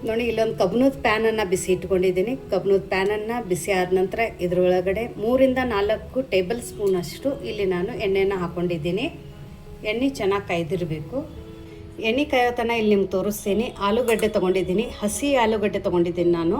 ನೋಡಿ ಇಲ್ಲೊಂದು ಕಬ್ಬಿಣದ ಪ್ಯಾನನ್ನು ಬಿಸಿ ಇಟ್ಕೊಂಡಿದ್ದೀನಿ. ಕಬ್ಬಿಣದ ಪ್ಯಾನನ್ನು ಬಿಸಿ ಆದ ನಂತರ ಇದರೊಳಗಡೆ 3 ರಿಂದ 4 ಟೇಬಲ್ ಸ್ಪೂನಷ್ಟು ಇಲ್ಲಿ ನಾನು ಎಣ್ಣೆನ ಹಾಕ್ಕೊಂಡಿದ್ದೀನಿ. ಎಣ್ಣೆ ಚೆನ್ನಾಗಿ ಕಾಯ್ದಿರಬೇಕು. ಎಣ್ಣೆ ಕಾಯೋ ತನಕ ಇಲ್ಲಿ ನಿಮ್ಗೆ ತೋರಿಸ್ತೀನಿ. ಆಲೂಗಡ್ಡೆ ತೊಗೊಂಡಿದ್ದೀನಿ, ಹಸಿ ಆಲೂಗಡ್ಡೆ ತೊಗೊಂಡಿದ್ದೀನಿ ನಾನು.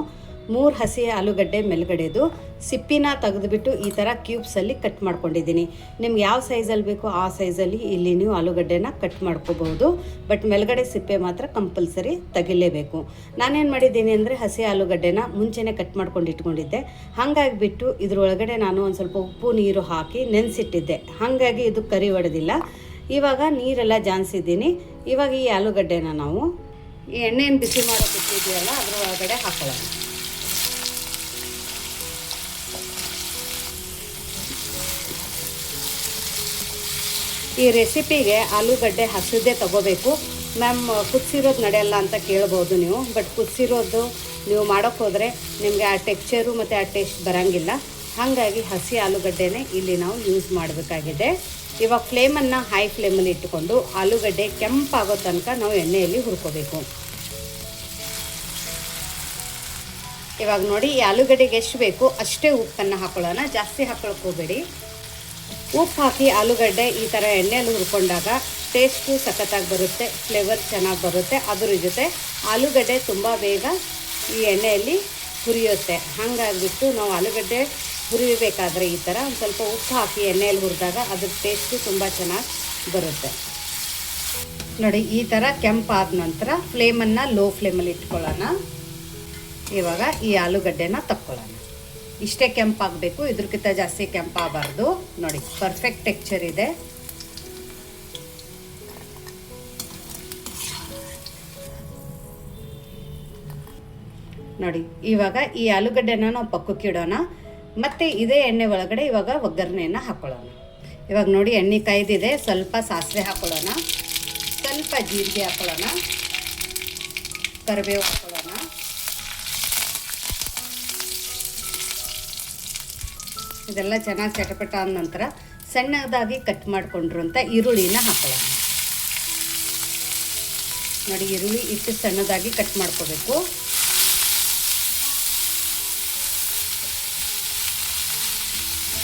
3 ಹಸಿ ಆಲೂಗಡ್ಡೆ ಮೇಲ್ಗಡೆದು ಸಿಪ್ಪಿನ ತೆಗೆದುಬಿಟ್ಟು ಈ ಥರ ಕ್ಯೂಬ್ಸಲ್ಲಿ ಕಟ್ ಮಾಡ್ಕೊಂಡಿದ್ದೀನಿ. ನಿಮ್ಗೆ ಯಾವ ಸೈಜಲ್ಲಿ ಬೇಕೋ ಆ ಸೈಜಲ್ಲಿ ಇಲ್ಲಿ ನೀವು ಆಲೂಗಡ್ಡೆನ ಕಟ್ ಮಾಡ್ಕೋಬಹುದು. ಬಟ್ ಮೇಲ್ಗಡೆ ಸಿಪ್ಪೆ ಮಾತ್ರ ಕಂಪಲ್ಸರಿ ತೆಗಿಲೇಬೇಕು. ನಾನೇನು ಮಾಡಿದ್ದೀನಿ ಅಂದರೆ ಹಸಿ ಆಲೂಗಡ್ಡೆನ ಮುಂಚೆನೇ ಕಟ್ ಮಾಡ್ಕೊಂಡು ಇಟ್ಕೊಂಡಿದ್ದೆ. ಹಾಗಾಗಿಬಿಟ್ಟು ಇದರೊಳಗಡೆ ನಾನು ಒಂದು ಸ್ವಲ್ಪ ಉಪ್ಪು ನೀರು ಹಾಕಿ ನೆನೆಸಿಟ್ಟಿದ್ದೆ. ಹಾಗಾಗಿ ಇದು ಕರಿ ಹೊಡೆದಿಲ್ಲ. ಇವಾಗ ನೀರೆಲ್ಲ ಜಾನ್ಸಿದ್ದೀನಿ. ಇವಾಗ ಈ ಆಲೂಗಡ್ಡೆನ ನಾವು ಈ ಎಣ್ಣೆಯನ್ನು ಬಿಸಿ ಮಾಡೋಕೆ ಇಟ್ಟಿದ್ದೀವಲ್ಲ ಅದ್ರ ಒಳಗಡೆ ಹಾಕೊಳ್ಳೋಣ. ಈ ರೆಸಿಪಿಗೆ ಆಲೂಗಡ್ಡೆ ಹಸಿದೇ ತೊಗೋಬೇಕು. ಮ್ಯಾಮ್ ಕುದಿಸಿರೋದು ನಡೆಯಲ್ಲ ಅಂತ ಕೇಳ್ಬೋದು ನೀವು. ಬಟ್ ಕುದಿಸಿರೋದು ನೀವು ಮಾಡೋಕ್ಕೆ ಹೋದರೆ ನಿಮಗೆ ಆ ಟೆಕ್ಸ್ಚರು ಮತ್ತು ಆ ಟೇಸ್ಟ್ ಬರೋಂಗಿಲ್ಲ. ಹಾಗಾಗಿ ಹಸಿ ಆಲೂಗಡ್ಡೆನೇ ಇಲ್ಲಿ ನಾವು ಯೂಸ್ ಮಾಡಬೇಕಾಗಿದೆ. ಇವಾಗ ಫ್ಲೇಮನ್ನು ಹೈ ಫ್ಲೇಮಲ್ಲಿ ಇಟ್ಟುಕೊಂಡು ಆಲೂಗಡ್ಡೆ ಕೆಂಪಾಗೋ ತನಕ ನಾವು ಎಣ್ಣೆಯಲ್ಲಿ ಹುರ್ಕೋಬೇಕು. ಇವಾಗ ನೋಡಿ ಈ ಆಲೂಗಡ್ಡೆಗೆ ಎಷ್ಟು ಬೇಕು ಅಷ್ಟೇ ಉಪ್ಪನ್ನು ಹಾಕೊಳ್ಳೋಣ. ಜಾಸ್ತಿ ಹಾಕೊಳ್ಳೋಕೆ ಹೋಗಬೇಡಿ. ಉಪ್ಪು ಹಾಕಿ ಆಲೂಗಡ್ಡೆ ಈ ಥರ ಎಣ್ಣೆಯಲ್ಲಿ ಹುರ್ಕೊಂಡಾಗ ಟೇಸ್ಟು ಸಖತ್ತಾಗಿ ಬರುತ್ತೆ, ಫ್ಲೇವರ್ ಚೆನ್ನಾಗಿ ಬರುತ್ತೆ. ಅದ್ರ ಜೊತೆ ಆಲೂಗಡ್ಡೆ ತುಂಬ ಬೇಗ ಈ ಎಣ್ಣೆಯಲ್ಲಿ ಹುರಿಯುತ್ತೆ. ಹಾಗಾಗಿಬಿಟ್ಟು ನಾವು ಆಲೂಗಡ್ಡೆ ಹುರಿಬೇಕಾದ್ರೆ ಈ ಥರ ಒಂದು ಸ್ವಲ್ಪ ಉಪ್ಪು ಹಾಕಿ ಎಣ್ಣೆಯಲ್ಲಿ ಹುರಿದಾಗ ಅದ್ರ ಟೇಸ್ಟು ತುಂಬ ಚೆನ್ನಾಗಿ ಬರುತ್ತೆ. ನೋಡಿ ಈ ಥರ ಕೆಂಪಾದ ನಂತರ ಫ್ಲೇಮನ್ನು ಲೋ ಫ್ಲೇಮಲ್ಲಿ ಇಟ್ಕೊಳ್ಳೋಣ. ಇವಾಗ ಈ ಆಲೂಗಡ್ಡೆನ ತಕ್ಕೊಳ್ಳೋಣ. ಇಷ್ಟೇ ಕೆಂಪಾಗಬೇಕು, ಇದ್ರಕ್ಕಿಂತ ಜಾಸ್ತಿ ಕೆಂಪಾಗಬಾರ್ದು. ನೋಡಿ ಪರ್ಫೆಕ್ಟ್ ಟೆಕ್ಸ್ಚರ್ ಇದೆ. ನೋಡಿ ಇವಾಗ ಈ ಆಲೂಗಡ್ಡೆನ ನಾವು ಪಕ್ಕಕ್ಕೆ ಇಡೋಣ. ಮತ್ತು ಇದೇ ಎಣ್ಣೆ ಒಳಗಡೆ ಇವಾಗ ಒಗ್ಗರಣೆಯನ್ನು ಹಾಕ್ಕೊಳ್ಳೋಣ. ಇವಾಗ ನೋಡಿ ಎಣ್ಣೆ ಕಾಯ್ದಿದೆ. ಸ್ವಲ್ಪ ಸಾಸಿವೆ ಹಾಕ್ಕೊಳ್ಳೋಣ, ಸ್ವಲ್ಪ ಜೀರಿಗೆ ಹಾಕ್ಕೊಳ್ಳೋಣ, ಕರಿಬೇವು ಹಾಕ್ಕೊಳ್ಳೋಣ. ಇದೆಲ್ಲ ಚೆನ್ನಾಗಿ ಚಟಪಟ ಆದ ನಂತರ ಸಣ್ಣದಾಗಿ ಕಟ್ ಮಾಡಿಕೊಂಡಿರುವಂಥ ಈರುಳ್ಳಿನ ಹಾಕೊಳ್ಳೋಣ. ನೋಡಿ ಈರುಳ್ಳಿ ಇಷ್ಟು ಸಣ್ಣದಾಗಿ ಕಟ್ ಮಾಡ್ಕೋಬೇಕು.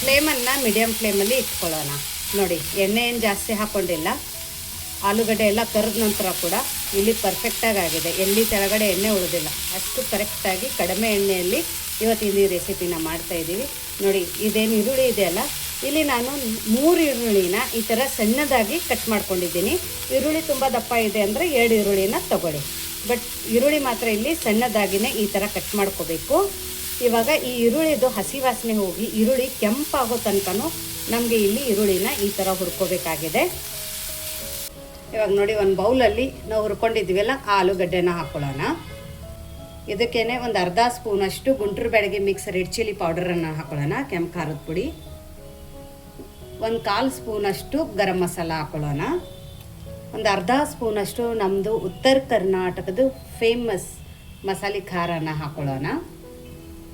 ಫ್ಲೇಮನ್ನು ಮೀಡಿಯಮ್ ಫ್ಲೇಮಲ್ಲಿ ಇಟ್ಕೊಳ್ಳೋಣ. ನೋಡಿ ಎಣ್ಣೆ ಏನು ಜಾಸ್ತಿ ಹಾಕ್ಕೊಂಡಿಲ್ಲ. ಆಲೂಗಡ್ಡೆ ಎಲ್ಲ ಕರೆದ ನಂತರ ಕೂಡ ಇಲ್ಲಿ ಪರ್ಫೆಕ್ಟಾಗಿ ಆಗಿದೆ. ಎಲ್ಲಿ ಕೆಳಗಡೆ ಎಣ್ಣೆ ಉಳಿದಿಲ್ಲ. ಅಷ್ಟು ಕರೆಕ್ಟಾಗಿ ಕಡಿಮೆ ಎಣ್ಣೆಯಲ್ಲಿ ಇವತ್ತಿನ ಈ ರೆಸಿಪಿನ ಮಾಡ್ತಾಯಿದ್ದೀವಿ. ನೋಡಿ ಇದೇನು ಈರುಳ್ಳಿ ಇದೆಯಲ್ಲ, ಇಲ್ಲಿ ನಾನು 3 ಈರುಳ್ಳಿನ ಈ ಥರ ಸಣ್ಣದಾಗಿ ಕಟ್ ಮಾಡ್ಕೊಂಡಿದ್ದೀನಿ. ಈರುಳ್ಳಿ ತುಂಬ ದಪ್ಪ ಇದೆ ಅಂದರೆ 2 ಈರುಳ್ಳಿನ ತೊಗೊಳ್ಳಿ. ಬಟ್ ಈರುಳ್ಳಿ ಮಾತ್ರ ಇಲ್ಲಿ ಸಣ್ಣದಾಗಿಯೇ ಈ ಥರ ಕಟ್ ಮಾಡ್ಕೋಬೇಕು. ಇವಾಗ ಈ ಈರುಳ್ಳಿದು ಹಸಿ ವಾಸನೆ ಹೋಗಿ ಈರುಳ್ಳಿ ಕೆಂಪಾಗೋ ತನಕನೂ ನಮಗೆ ಇಲ್ಲಿ ಈರುಳ್ಳಿನ ಈ ಥರ ಹುರ್ಕೋಬೇಕಾಗಿದೆ. ಇವಾಗ ನೋಡಿ ಒಂದು ಬೌಲಲ್ಲಿ ನಾವು ಹುರ್ಕೊಂಡಿದ್ದೀವಲ್ಲ ಆ ಆಲೂಗಡ್ಡೆನ ಹಾಕ್ಕೊಳ್ಳೋಣ. ಇದಕ್ಕೇನೆ ಒಂದು ಅರ್ಧ ಸ್ಪೂನಷ್ಟು Guntur Byadgi mix red chilli ಪೌಡರನ್ನು ಹಾಕ್ಕೊಳ್ಳೋಣ, ಕೆಂಪು ಖಾರದ ಪುಡಿ. ಒಂದು 1/4 ಸ್ಪೂನಷ್ಟು ಗರಂ ಮಸಾಲ ಹಾಕ್ಕೊಳ್ಳೋಣ. ಒಂದು ಅರ್ಧ ಸ್ಪೂನಷ್ಟು ನಮ್ಮದು ಉತ್ತರ ಕರ್ನಾಟಕದ ಫೇಮಸ್ ಮಸಾಲೆ ಖಾರನ ಹಾಕ್ಕೊಳ್ಳೋಣ.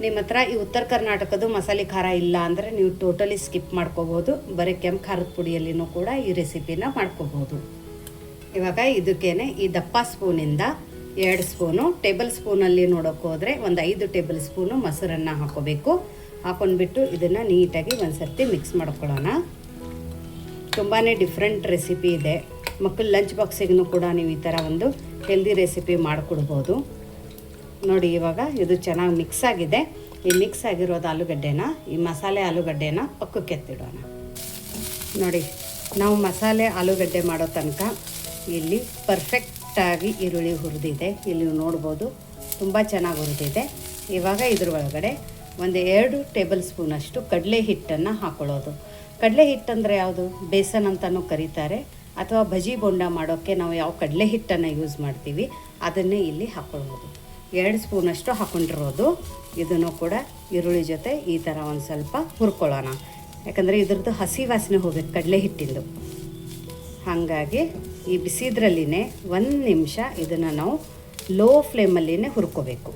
ನಿಮ್ಮ ಹತ್ರ ಈ ಉತ್ತರ ಕರ್ನಾಟಕದ ಮಸಾಲೆ ಖಾರ ಇಲ್ಲ ಅಂದರೆ ನೀವು ಟೋಟಲಿ ಸ್ಕಿಪ್ ಮಾಡ್ಕೋಬೋದು. ಬರೀ ಕೆಂಪು ಖಾರದ ಪುಡಿಯಲ್ಲಿನೂ ಕೂಡ ಈ ರೆಸಿಪಿನ ಮಾಡ್ಕೋಬೋದು. ಇವಾಗ ಇದಕ್ಕೇನೆ ಈ ದಪ್ಪ ಸ್ಪೂನಿಂದ 2 ಸ್ಪೂನು, ಟೇಬಲ್ ಸ್ಪೂನಲ್ಲಿ ನೋಡೋಕೆ ಹೋದರೆ ಒಂದು 5 ಟೇಬಲ್ ಸ್ಪೂನು ಮೊಸರನ್ನು ಹಾಕ್ಕೋಬೇಕು. ಹಾಕ್ಕೊಂಡ್ಬಿಟ್ಟು ಇದನ್ನು ನೀಟಾಗಿ ಒಂದು ಸರ್ತಿ ಮಿಕ್ಸ್ ಮಾಡ್ಕೊಳ್ಳೋಣ. ತುಂಬಾ ಡಿಫ್ರೆಂಟ್ ರೆಸಿಪಿ ಇದೆ. ಮಕ್ಕಳು ಲಂಚ್ ಬಾಕ್ಸಿಗೂ ಕೂಡ ನೀವು ಈ ಥರ ಒಂದು ಹೆಲ್ದಿ ರೆಸಿಪಿ ಮಾಡಿಕೊಡ್ಬೋದು. ನೋಡಿ ಇವಾಗ ಇದು ಚೆನ್ನಾಗಿ ಮಿಕ್ಸ್ ಆಗಿದೆ. ಈ ಮಿಕ್ಸ್ ಆಗಿರೋದು ಆಲೂಗಡ್ಡೆನ, ಈ ಮಸಾಲೆ ಆಲೂಗಡ್ಡೆನ ಪಕ್ಕಕ್ಕೆ ಎತ್ತಿಡೋಣ. ನೋಡಿ ನಾವು ಮಸಾಲೆ ಆಲೂಗಡ್ಡೆ ಮಾಡೋ ತನಕ ಇಲ್ಲಿ ಪರ್ಫೆಕ್ಟಾಗಿ ಈರುಳ್ಳಿ ಹುರಿದಿದೆ. ಇಲ್ಲಿ ನೋಡ್ಬೋದು ತುಂಬ ಚೆನ್ನಾಗಿ ಹುರಿದಿದೆ. ಇವಾಗ ಇದ್ರ ಒಳಗಡೆ ಒಂದು 2 ಟೇಬಲ್ ಸ್ಪೂನಷ್ಟು ಕಡಲೆ ಹಿಟ್ಟನ್ನು ಹಾಕ್ಕೊಳ್ಳೋದು. ಕಡಲೆ ಹಿಟ್ಟಂದರೆ ಯಾವುದು? ಬೇಸನ್ ಅಂತಲೂ ಕರೀತಾರೆ. ಅಥವಾ ಬಜಿ ಬೋಂಡ ಮಾಡೋಕ್ಕೆ ನಾವು ಯಾವ ಕಡಲೆ ಹಿಟ್ಟನ್ನು ಯೂಸ್ ಮಾಡ್ತೀವಿ ಅದನ್ನೇ ಇಲ್ಲಿ ಹಾಕ್ಕೊಳ್ಳೋದು. 2 ಸ್ಪೂನಷ್ಟು ಹಾಕ್ಕೊಂಡಿರೋದು. ಇದನ್ನು ಕೂಡ ಈರುಳ್ಳಿ ಜೊತೆ ಈ ಥರ ಒಂದು ಸ್ವಲ್ಪ ಹುರ್ಕೊಳ್ಳೋಣ. ಯಾಕಂದರೆ ಇದ್ರದ್ದು ಹಸಿ ವಾಸನೆ ಹೋಗುತ್ತೆ ಕಡಲೆ ಹಿಟ್ಟಿಂದು. ಹಾಗಾಗಿ ಈ ಬಿಸಿದ್ರಲ್ಲಿನೇ 1 ನಿಮಿಷ ಇದನ್ನು ನಾವು ಲೋ ಫ್ಲೇಮಲ್ಲಿನೇ ಹುರ್ಕೋಬೇಕು.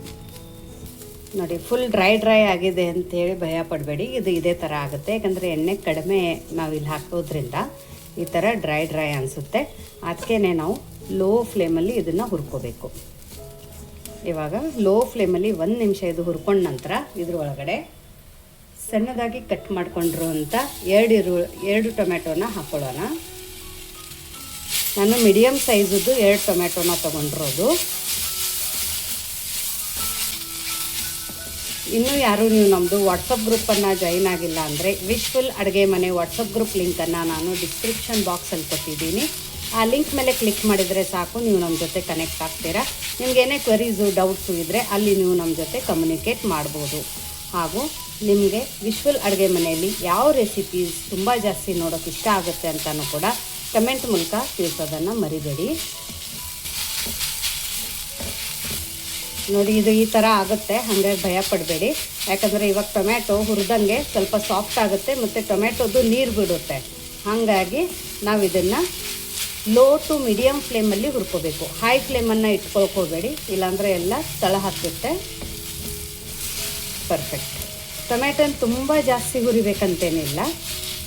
ನೋಡಿ ಫುಲ್ ಡ್ರೈ ಆಗಿದೆ ಅಂಥೇಳಿ ಭಯ ಪಡಬೇಡಿ. ಇದು ಇದೇ ಥರ ಆಗುತ್ತೆ. ಯಾಕಂದರೆ ಎಣ್ಣೆ ಕಡಿಮೆ ನಾವಿಲ್ಲಿ ಹಾಕೋದ್ರಿಂದ ಈ ಥರ ಡ್ರೈ ಅನಿಸುತ್ತೆ. ಅದಕ್ಕೇ ನಾವು ಲೋ ಫ್ಲೇಮಲ್ಲಿ ಇದನ್ನು ಹುರ್ಕೋಬೇಕು. ಇವಾಗ ಲೋ ಫ್ಲೇಮಲ್ಲಿ 1 ನಿಮಿಷ ಇದು ಹುರ್ಕೊಂಡ ನಂತರ ಇದ್ರ ಒಳಗಡೆ ಸಣ್ಣದಾಗಿ ಕಟ್ ಮಾಡ್ಕೊಂಡಿರುವಂಥ 2 ಟೊಮೆಟೊನ ಹಾಕ್ಕೊಳ್ಳೋಣ. ನಾನು ಮೀಡಿಯಮ್ ಸೈಜದ್ದು 2 ಟೊಮೆಟೊನ ತೊಗೊಂಡಿರೋದು. ಇನ್ನೂ ಯಾರು ನೀವು ನಮ್ಮದು ವಾಟ್ಸಪ್ ಗ್ರೂಪನ್ನು ಜಾಯಿನ್ ಆಗಿಲ್ಲ ಅಂದರೆ ವಿಶ್ಫುಲ್ ಅಡುಗೆ ಮನೆ ವಾಟ್ಸಪ್ ಗ್ರೂಪ್ ಲಿಂಕನ್ನು ನಾನು ಡಿಸ್ಕ್ರಿಪ್ಷನ್ ಬಾಕ್ಸಲ್ಲಿ ಕೊಟ್ಟಿದ್ದೀನಿ. ಆ ಲಿಂಕ್ ಮೇಲೆ ಕ್ಲಿಕ್ ಮಾಡಿದರೆ ಸಾಕು, ನೀವು ನಮ್ಮ ಜೊತೆ ಕನೆಕ್ಟ್ ಆಗ್ತೀರಾ. ನಿಮಗೇನೇ ಕ್ವರೀಸು ಡೌಟ್ಸು ಇದ್ದರೆ ಅಲ್ಲಿ ನೀವು ನಮ್ಮ ಜೊತೆ ಕಮ್ಯುನಿಕೇಟ್ ಮಾಡ್ಬೋದು. ಹಾಗೂ ನಿಮಗೆ ವಿಶ್ಫುಲ್ ಅಡುಗೆ ಮನೆಯಲ್ಲಿ ಯಾವ ರೆಸಿಪೀಸ್ ತುಂಬ ಜಾಸ್ತಿ ನೋಡೋಕೆ ಇಷ್ಟ ಆಗುತ್ತೆ ಅಂತಲೂ ಕೂಡ ಕಮೆಂಟ್ ಮೂಲಕ ತಿಳಿಸೋದನ್ನು ಮರಿಬೇಡಿ. ನೋಡಿ, ಇದು ಈ ಥರ ಆಗುತ್ತೆ, ಹಾಗಾಗಿ ಭಯ ಪಡಬೇಡಿ. ಯಾಕಂದರೆ ಇವಾಗ ಟೊಮ್ಯಾಟೊ ಹುರಿದಂಗೆ ಸ್ವಲ್ಪ ಸಾಫ್ಟ್ ಆಗುತ್ತೆ ಮತ್ತು ಟೊಮ್ಯಾಟೊದು ನೀರು ಬಿಡುತ್ತೆ. ಹಾಗಾಗಿ ನಾವು ಇದನ್ನು ಲೋ ಟು ಮೀಡಿಯಮ್ ಫ್ಲೇಮಲ್ಲಿ ಹುರ್ಕೋಬೇಕು. ಹೈ ಫ್ಲೇಮನ್ನು ಇಟ್ಕೊಳ್ಕೋಬೇಡಿ, ಇಲ್ಲಾಂದರೆ ಎಲ್ಲ ತಳ ಹಾಕುತ್ತೆ. ಪರ್ಫೆಕ್ಟ್. ಟೊಮ್ಯಾಟೊನ ತುಂಬ ಜಾಸ್ತಿ ಹುರಿಬೇಕಂತೇನಿಲ್ಲ,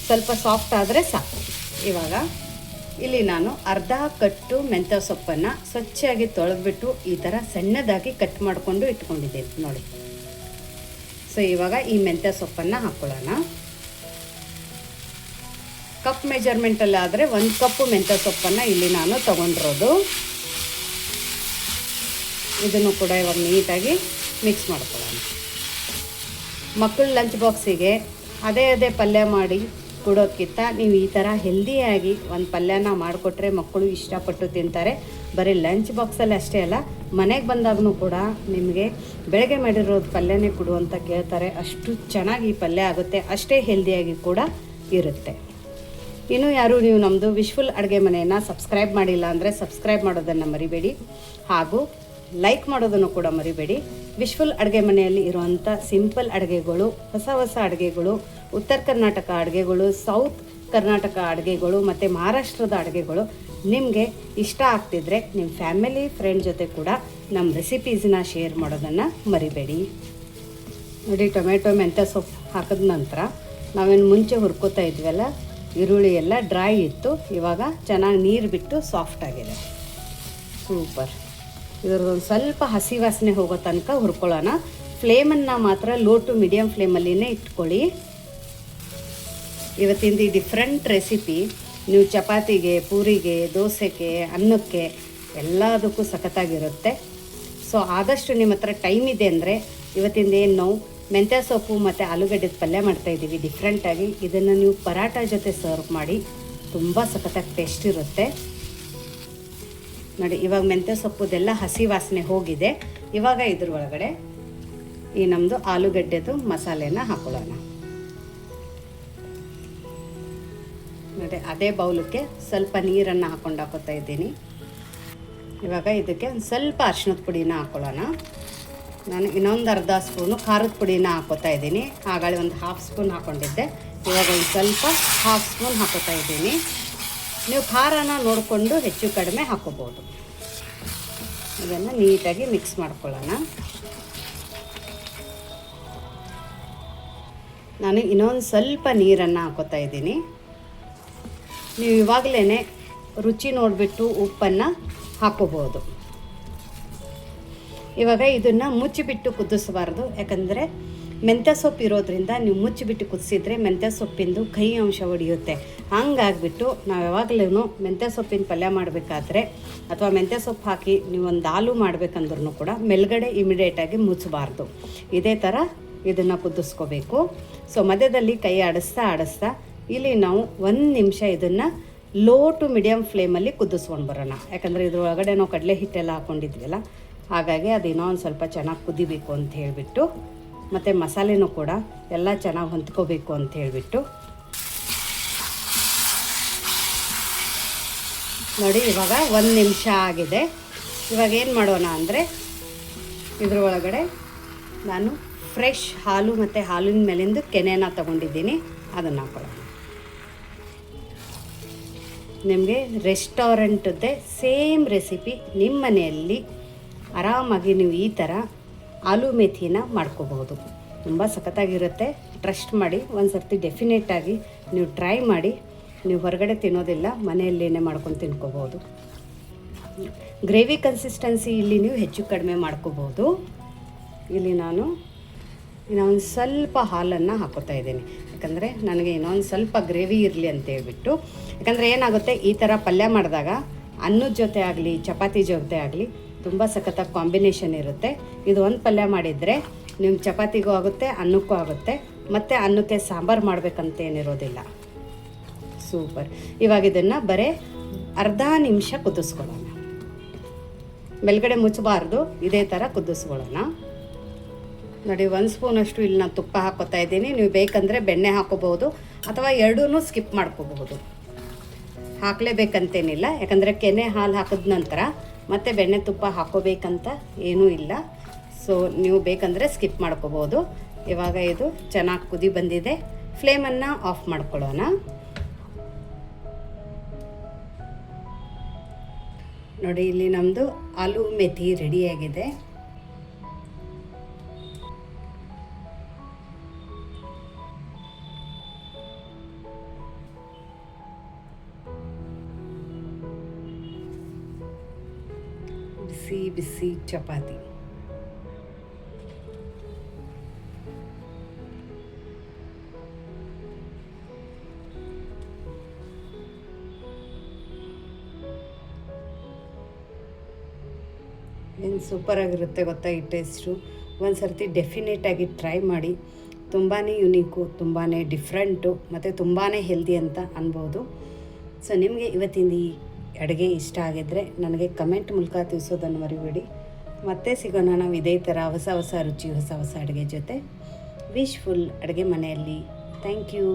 ಸ್ವಲ್ಪ ಸಾಫ್ಟ್ ಆದರೆ ಸಾಕು. ಇವಾಗ ಇಲ್ಲಿ ನಾನು ಅರ್ಧ ಕಟ್ಟು ಮೆಂತ್ಯ ಸೊಪ್ಪನ್ನು ಸ್ವಚ್ಛವಾಗಿ ತೊಳೆದ್ಬಿಟ್ಟು ಈ ಥರ ಸಣ್ಣದಾಗಿ ಕಟ್ ಮಾಡಿಕೊಂಡು ಇಟ್ಕೊಂಡಿದ್ದೇನೆ ನೋಡಿ. ಸೊ ಇವಾಗ ಈ ಮೆಂತ್ಯ ಸೊಪ್ಪನ್ನು ಹಾಕ್ಕೊಳ್ಳೋಣ. ಕಪ್ ಮೆಜರ್ಮೆಂಟಲ್ಲಿ ಆದರೆ 1 ಕಪ್ಪು ಮೆಂತ್ಯ ಸೊಪ್ಪನ್ನು ಇಲ್ಲಿ ನಾನು ತೊಗೊಂಡಿರೋದು. ಇದನ್ನು ಕೂಡ ಇವಾಗ ನೀಟಾಗಿ ಮಿಕ್ಸ್ ಮಾಡ್ಕೊಳ್ಳೋಣ. ಮಕ್ಕಳ ಲಂಚ್ ಬಾಕ್ಸಿಗೆ ಅದೇ ಪಲ್ಯ ಮಾಡಿ ಕೊಡೋದಕ್ಕಿಂತ ನೀವು ಈ ಥರ ಹೆಲ್ದಿಯಾಗಿ ಒಂದು ಪಲ್ಯನ ಮಾಡಿಕೊಟ್ರೆ ಮಕ್ಕಳು ಇಷ್ಟಪಟ್ಟು ತಿಂತಾರೆ. ಬರೀ ಲಂಚ್ ಬಾಕ್ಸಲ್ಲಿ ಅಷ್ಟೇ ಅಲ್ಲ, ಮನೆಗೆ ಬಂದಾಗೂ ಕೂಡ ನಿಮಗೆ ಬೆಳಗ್ಗೆ ಮಾಡಿರೋದು ಪಲ್ಯನೇ ಕೊಡು ಅಂತ ಕೇಳ್ತಾರೆ. ಅಷ್ಟು ಚೆನ್ನಾಗಿ ಈ ಪಲ್ಯ ಆಗುತ್ತೆ, ಅಷ್ಟೇ ಹೆಲ್ದಿಯಾಗಿ ಕೂಡ ಇರುತ್ತೆ. ಇನ್ನೂ ಯಾರು ನೀವು ನಮ್ಮದು ವಿಶ್ಫುಲ್ ಅಡುಗೆ ಮನೆಯನ್ನು ಸಬ್ಸ್ಕ್ರೈಬ್ ಮಾಡಿಲ್ಲ ಅಂದರೆ ಸಬ್ಸ್ಕ್ರೈಬ್ ಮಾಡೋದನ್ನು ಮರಿಬೇಡಿ, ಹಾಗೂ ಲೈಕ್ ಮಾಡೋದನ್ನು ಕೂಡ ಮರಿಬೇಡಿ. ವಿಶ್ಫುಲ್ ಅಡುಗೆ ಮನೆಯಲ್ಲಿ ಇರುವಂಥ ಸಿಂಪಲ್ ಅಡುಗೆಗಳು, ಹೊಸ ಅಡುಗೆಗಳು, ಉತ್ತರ ಕರ್ನಾಟಕ ಅಡುಗೆಗಳು, ಸೌತ್ ಕರ್ನಾಟಕ ಅಡುಗೆಗಳು ಮತ್ತು ಮಹಾರಾಷ್ಟ್ರದ ಅಡುಗೆಗಳು ನಿಮಗೆ ಇಷ್ಟ ಆಗ್ತಿದ್ರೆ ನಿಮ್ಮ ಫ್ಯಾಮಿಲಿ ಫ್ರೆಂಡ್ ಜೊತೆ ಕೂಡ ನಮ್ಮ ರೆಸಿಪೀಸನ್ನ ಶೇರ್ ಮಾಡೋದನ್ನು ಮರಿಬೇಡಿ. ನೋಡಿ, ಟೊಮೆಟೊ ಮೆಂತ್ಯ ಸೊಪ್ಪು ಹಾಕಿದ ನಂತರ ನಾವೇನು ಮುಂಚೆ ಹುರ್ಕೋತಾ ಇದ್ವಲ್ಲ, ಈರುಳ್ಳಿ ಎಲ್ಲ ಡ್ರೈ ಇತ್ತು, ಇವಾಗ ಚೆನ್ನಾಗಿ ನೀರು ಬಿಟ್ಟು ಸಾಫ್ಟ್ ಆಗಿದೆ. ಸೂಪರ್. ಇದರದೊಂದು ಸ್ವಲ್ಪ ಹಸಿ ವಾಸನೆ ಹೋಗೋ ತನಕ ಹುರ್ಕೊಳ್ಳೋಣ. ಫ್ಲೇಮನ್ನು ಮಾತ್ರ ಲೋ ಟು ಮೀಡಿಯಮ್ ಫ್ಲೇಮಲ್ಲಿನೇ ಇಟ್ಕೊಳ್ಳಿ. ಇವತ್ತಿಂದು ಈ ಡಿಫ್ರೆಂಟ್ ರೆಸಿಪಿ ನೀವು ಚಪಾತಿಗೆ, ಪೂರಿಗೆ, ದೋಸೆಗೆ, ಅನ್ನಕ್ಕೆ ಎಲ್ಲದಕ್ಕೂ ಸಖತ್ತಾಗಿರುತ್ತೆ. ಸೊ ಆದಷ್ಟು ನಿಮ್ಮ ಹತ್ರ ಟೈಮ್ ಇದೆ ಅಂದರೆ ಇವತ್ತಿಂದ ಏನು ನಾವು ಮೆಂತ್ಯ ಸೊಪ್ಪು ಮತ್ತು ಆಲೂಗಡ್ಡೆದ ಪಲ್ಯ ಮಾಡ್ತಾಯಿದ್ದೀವಿ ಡಿಫ್ರೆಂಟಾಗಿ. ಇದನ್ನು ನೀವು ಪರಾಟ ಜೊತೆ ಸರ್ವ್ ಮಾಡಿ, ತುಂಬ ಸಖತ್ತಾಗಿ ಟೇಸ್ಟ್ ಇರುತ್ತೆ. ನೋಡಿ, ಇವಾಗ ಮೆಂತ್ಯ ಸೊಪ್ಪುದೆಲ್ಲ ಹಸಿ ವಾಸನೆ ಹೋಗಿದೆ. ಇವಾಗ ಇದ್ರ ಒಳಗಡೆ ಈ ನಮ್ಮದು ಆಲೂಗಡ್ಡೆದು ಮಸಾಲೆನ ಹಾಕೊಳ್ಳೋಣ. ನೋಡಿ, ಅದೇ ಬೌಲಕ್ಕೆ ಸ್ವಲ್ಪ ನೀರನ್ನು ಹಾಕ್ತಾ ಇದ್ದೀನಿ. ಇವಾಗ ಇದಕ್ಕೆ ಒಂದು ಸ್ವಲ್ಪ ಅರಿಶಿಣದ ಪುಡಿನ ಹಾಕ್ಕೊಳ್ಳೋಣ. ನಾನು ಇನ್ನೊಂದು ಅರ್ಧ ಸ್ಪೂನು ಖಾರದ ಪುಡಿನ ಹಾಕ್ಕೋತಾ ಇದ್ದೀನಿ. ಆಗಾಳೆ ಒಂದು 1/2 ಸ್ಪೂನ್ ಹಾಕ್ಕೊಂಡಿದ್ದೆ, ಇವಾಗ ಒಂದು ಸ್ವಲ್ಪ 1/2 ಸ್ಪೂನ್ ಹಾಕ್ಕೋತಾ ಇದ್ದೀನಿ. ನೀವು ಖಾರನ ನೋಡಿಕೊಂಡು ಹೆಚ್ಚು ಕಡಿಮೆ ಹಾಕ್ಕೋಬೋದು. ಇದನ್ನು ನೀಟಾಗಿ ಮಿಕ್ಸ್ ಮಾಡ್ಕೊಳ್ಳೋಣ. ನಾನು ಇನ್ನೊಂದು ಸ್ವಲ್ಪ ನೀರನ್ನು ಹಾಕ್ಕೋತಾ ಇದ್ದೀನಿ. ನೀವು ಇವಾಗಲೇ ರುಚಿ ನೋಡಿಬಿಟ್ಟು ಉಪ್ಪನ್ನು ಹಾಕ್ಕೋಬೋದು. ಇವಾಗ ಇದನ್ನು ಮುಚ್ಚಿಬಿಟ್ಟು ಕುದಿಸಬಾರ್ದು, ಯಾಕಂದರೆ ಮೆಂತ್ಯ ಸೊಪ್ಪು ಇರೋದ್ರಿಂದ ನೀವು ಮುಚ್ಚಿಬಿಟ್ಟು ಕುದಿಸಿದ್ರೆ ಮೆಂತ್ಯ ಸೊಪ್ಪಿಂದು ಕಹಿ ಅಂಶ ಹೊಡೆಯುತ್ತೆ. ಹಂಗಾಗಿಬಿಟ್ಟು ನಾವು ಯಾವಾಗಲೂ ಮೆಂತ್ಯ ಸೊಪ್ಪಿನ ಪಲ್ಯ ಮಾಡಬೇಕಾದ್ರೆ ಅಥವಾ ಮೆಂತ್ಯ ಸೊಪ್ಪು ಹಾಕಿ ನೀವು ಒಂದು ಆಲೂ ಮಾಡಬೇಕಂದ್ರೂ ಕೂಡ ಮೇಲ್ಗಡೆ ಇಮಿಡಿಯೇಟಾಗಿ ಮುಚ್ಚಬಾರ್ದು. ಇದೇ ಥರ ಇದನ್ನು ಕುದಿಸ್ಕೋಬೇಕು. ಸೊ ಮಧ್ಯದಲ್ಲಿ ಕೈ ಆಡಿಸ್ತಾ ಇಲ್ಲಿ ನಾವು 1 ನಿಮಿಷ ಇದನ್ನು ಲೋ ಟು ಮೀಡಿಯಮ್ ಫ್ಲೇಮಲ್ಲಿ ಕುದಿಸ್ಕೊಂಡು ಬರೋಣ. ಯಾಕಂದರೆ ಇದ್ರೊಳಗಡೆ ನಾವು ಕಡಲೆ ಹಿಟ್ಟೆಲ್ಲ ಹಾಕ್ಕೊಂಡಿದ್ವಲ್ಲ, ಹಾಗಾಗಿ ಅದು ಇನ್ನೊಂದು ಸ್ವಲ್ಪ ಚೆನ್ನಾಗಿ ಕುದಿಬೇಕು ಅಂತ ಹೇಳಿಬಿಟ್ಟು, ಮತ್ತು ಮಸಾಲೆನೂ ಕೂಡ ಎಲ್ಲ ಚೆನ್ನಾಗಿ ಹೊಂದ್ಕೋಬೇಕು ಅಂತ ಹೇಳಿಬಿಟ್ಟು. ನೋಡಿ, ಇವಾಗ 1 ನಿಮಿಷ ಆಗಿದೆ. ಇವಾಗ ಏನು ಮಾಡೋಣ ಅಂದರೆ ಇದ್ರ ಒಳಗಡೆ ನಾನು ಫ್ರೆಶ್ ಹಾಲು ಮತ್ತು ಹಾಲಿನ ಮೇಲಿಂದ ಕೆನೆನ ತೊಗೊಂಡಿದ್ದೀನಿ, ಅದನ್ನು ಹಾಕೊಳ್ಳೋಣ. ನಿಮಗೆ ರೆಸ್ಟೋರೆಂಟದ್ದೇ ಸೇಮ್ ರೆಸಿಪಿ ನಿಮ್ಮ ಮನೆಯಲ್ಲಿ ಆರಾಮಾಗಿ ನೀವು ಈ ಥರ ಆಲೂ ಮೇಥಿನ ಮಾಡ್ಕೋಬಹುದು. ತುಂಬ ಸಖತ್ತಾಗಿರುತ್ತೆ. ಟ್ರಸ್ಟ್ ಮಾಡಿ, ಒಂದು ಸರ್ತಿ ಡೆಫಿನೆಟಾಗಿ ನೀವು ಟ್ರೈ ಮಾಡಿ. ನೀವು ಹೊರಗಡೆ ತಿನ್ನೋದಿಲ್ಲ, ಮನೆಯಲ್ಲೇ ಮಾಡ್ಕೊಂಡು ತಿನ್ಕೋಬೋದು. ಗ್ರೇವಿ ಕನ್ಸಿಸ್ಟೆನ್ಸಿ ಇಲ್ಲಿ ನೀವು ಹೆಚ್ಚು ಕಡಿಮೆ ಮಾಡ್ಕೋಬೋದು. ಇಲ್ಲಿ ನಾನು ಇನ್ನೊಂದು ಸ್ವಲ್ಪ ಹಾಲನ್ನು ಹಾಕೋತಾ ಇದ್ದೀನಿ, ಯಾಕಂದರೆ ನನಗೆ ಇನ್ನೊಂದು ಸ್ವಲ್ಪ ಗ್ರೇವಿ ಇರಲಿ ಅಂತೇಳ್ಬಿಟ್ಟು. ಯಾಕಂದರೆ ಏನಾಗುತ್ತೆ, ಈ ಥರ ಪಲ್ಯ ಮಾಡಿದಾಗ ಅನ್ನದ ಜೊತೆ ಆಗಲಿ ಚಪಾತಿ ಜೊತೆ ಆಗಲಿ ತುಂಬ ಸಖತ್ತಾಗಿ ಕಾಂಬಿನೇಷನ್ ಇರುತ್ತೆ. ಇದು ಒಂದು ಪಲ್ಯ ಮಾಡಿದರೆ ನಿಮ್ಮ ಚಪಾತಿಗೂ ಆಗುತ್ತೆ, ಅನ್ನಕ್ಕೂ ಆಗುತ್ತೆ, ಮತ್ತು ಅನ್ನಕ್ಕೆ ಸಾಂಬಾರು ಮಾಡಬೇಕಂತೇನಿರೋದಿಲ್ಲ. ಸೂಪರ್. ಇವಾಗ ಇದನ್ನು ಬರೀ ಅರ್ಧ ನಿಮಿಷ ಕುದಿಸ್ಕೊಳ್ಳೋಣ. ಮೇಲ್ಗಡೆ ಮುಚ್ಚಬಾರ್ದು, ಇದೇ ಥರ ಕುದಿಸ್ಕೊಳ್ಳೋಣ. ನೋಡಿ, 1 ಸ್ಪೂನಷ್ಟು ಇಲ್ಲಿ ನಾನು ತುಪ್ಪ ಹಾಕೋತಾ ಇದ್ದೀನಿ. ನೀವು ಬೇಕಂದರೆ ಬೆಣ್ಣೆ ಹಾಕೋಬಹುದು ಅಥವಾ ಎರಡೂ ಸ್ಕಿಪ್ ಮಾಡ್ಕೋಬಹುದು. ಹಾಕಲೇಬೇಕಂತೇನಿಲ್ಲ, ಯಾಕಂದರೆ ಕೆನೆ ಹಾಲು ಹಾಕಿದ ನಂತರ ಮತ್ತೆ ಬೆಣ್ಣೆ ತುಪ್ಪ ಹಾಕೋಬೇಕಂತ ಏನೂ ಇಲ್ಲ. ಸೊ ನೀವು ಬೇಕಂದರೆ ಸ್ಕಿಪ್ ಮಾಡ್ಕೋಬೋದು. ಇವಾಗ ಇದು ಚೆನ್ನಾಗಿ ಕುದಿ ಬಂದಿದೆ. ಫ್ಲೇಮನ್ನು ಆಫ್ ಮಾಡ್ಕೊಳ್ಳೋಣ. ನೋಡಿ, ಇಲ್ಲಿ ನಮ್ಮದು ಆಲೂ ಮೆಥಿ ರೆಡಿಯಾಗಿದೆ. ಬಿಸಿ ಬಿಸಿ ಚಪಾತಿ. ಏನು ಸೂಪರಾಗಿರುತ್ತೆ ಗೊತ್ತಾ ಈ ಟೇಸ್ಟು. ಒಂದು ಸರ್ತಿ ಡೆಫಿನೆಟಾಗಿ ಟ್ರೈ ಮಾಡಿ. ತುಂಬಾ ಯುನೀಕು, ತುಂಬಾ ಡಿಫ್ರೆಂಟು ಮತ್ತು ತುಂಬಾ ಹೆಲ್ದಿ ಅಂತ ಅನ್ಬೋದು. ಸೊ ನಿಮಗೆ ಇವತ್ತಿನ ಈ ಅಡುಗೆ ಇಷ್ಟ ಆಗಿದ್ದರೆ ನನಗೆ ಕಮೆಂಟ್ ಮೂಲಕ ತಿಳಿಸೋದನ್ನು ಮರಿಬೇಡಿ. ಮತ್ತೆ ಸಿಗೋಣ ನಾವು ಇದೇ ಥರ ಹೊಸ ಹೊಸ ರುಚಿ, ಹೊಸ ಹೊಸ ಅಡುಗೆ ಜೊತೆ. ವಿಶ್ಫುಲ್ ಅಡುಗೆ ಮನೆಯಲ್ಲಿ. Thank you.